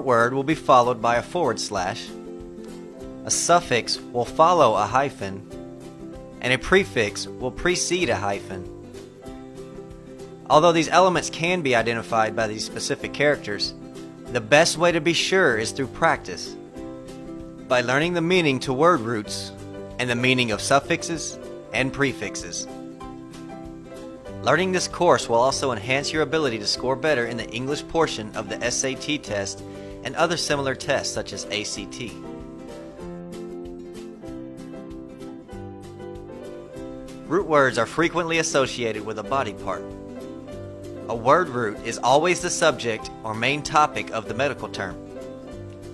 word will be followed by a forward slash, a suffix will follow a hyphen, and a prefix will precede a hyphen. Although these elements can be identified by these specific characters, the best way to be sure is through practice, by learning the meaning to word roots and the meaning of suffixes and prefixes. Learning this course will also enhance your ability to score better in the English portion of the SAT test and other similar tests such as ACT. Root words are frequently associated with a body part. A word root is always the subject or main topic of the medical term.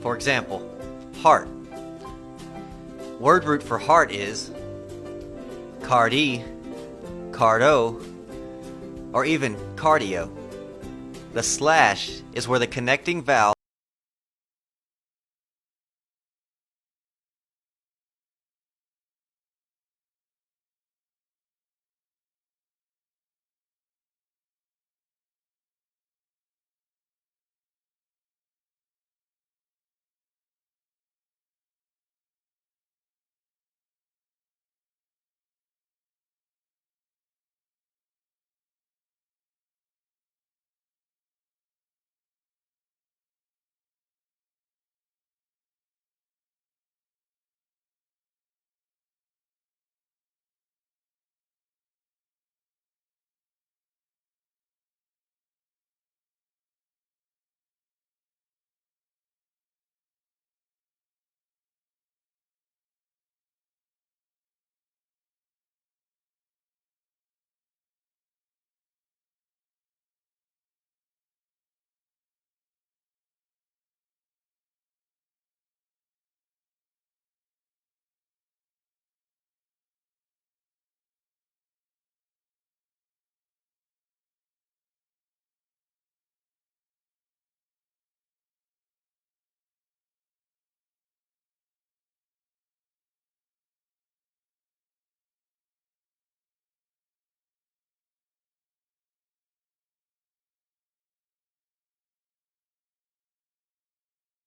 For example, heart. Word root for heart is cardi, cardo, or even cardio. The slash is where the connecting vowel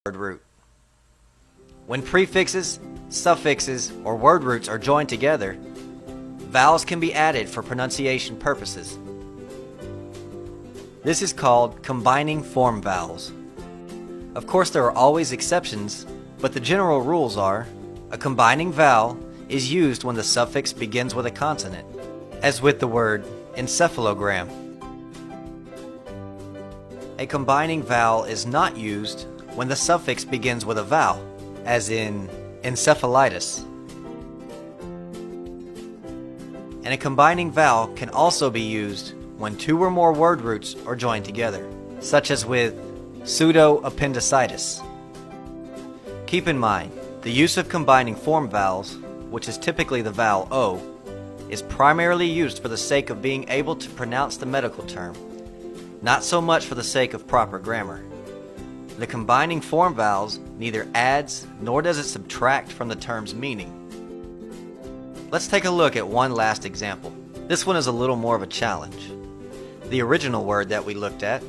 word root. When prefixes, suffixes, or word roots are joined together, vowels can be added for pronunciation purposes. This is called combining form vowels. Of course, there are always exceptions, but the general rules are: a combining vowel is used when the suffix begins with a consonant, as with the word encephalogram. A combining vowel is not used when the suffix begins with a vowel, as in encephalitis. And a combining vowel can also be used when two or more word roots are joined together, such as with pseudoappendicitis. Keep in mind, the use of combining form vowels, which is typically the vowel O, is primarily used for the sake of being able to pronounce the medical term, not so much for the sake of proper grammar. The combining form vowels neither adds nor does it subtract from the term's meaning. Let's take a look at one last example. This one is a little more of a challenge. The original word that we looked at,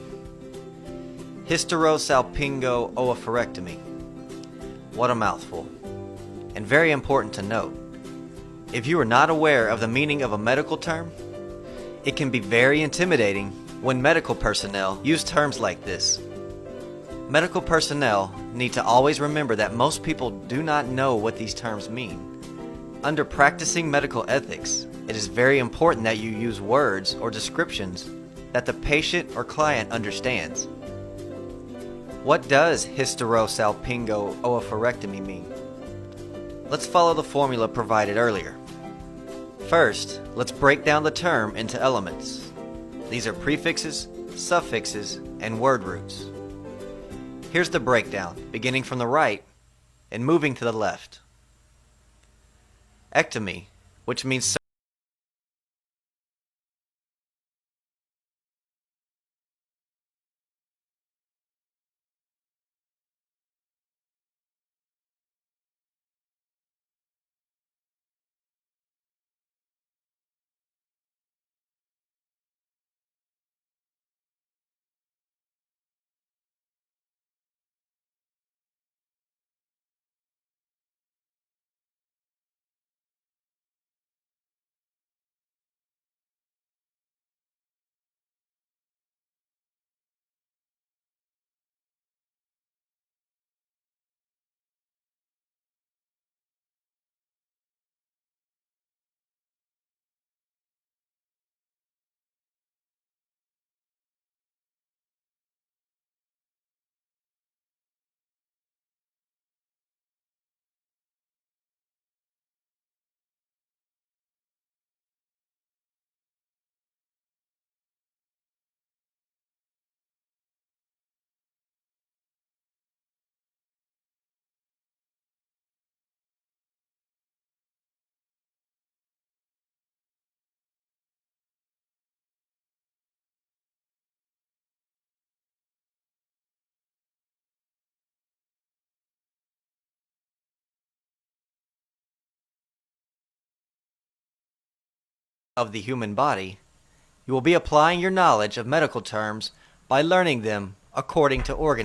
hysterosalpingo-oophorectomy. What a mouthful. And very important to note, if you are not aware of the meaning of a medical term, it can be very intimidating when medical personnel use terms like this. Medical personnel need to always remember that most people do not know what these terms mean. Under practicing medical ethics, it is very important that you use words or descriptions that the patient or client understands. What does hysterosalpingo-oophorectomy mean? Let's follow the formula provided earlier. First, let's break down the term into elements. These are prefixes, suffixes, and word roots. Here's the breakdown, beginning from the right and moving to the left. Ectomy, which means of the human body, you will be applying your knowledge of medical terms by learning them according to organ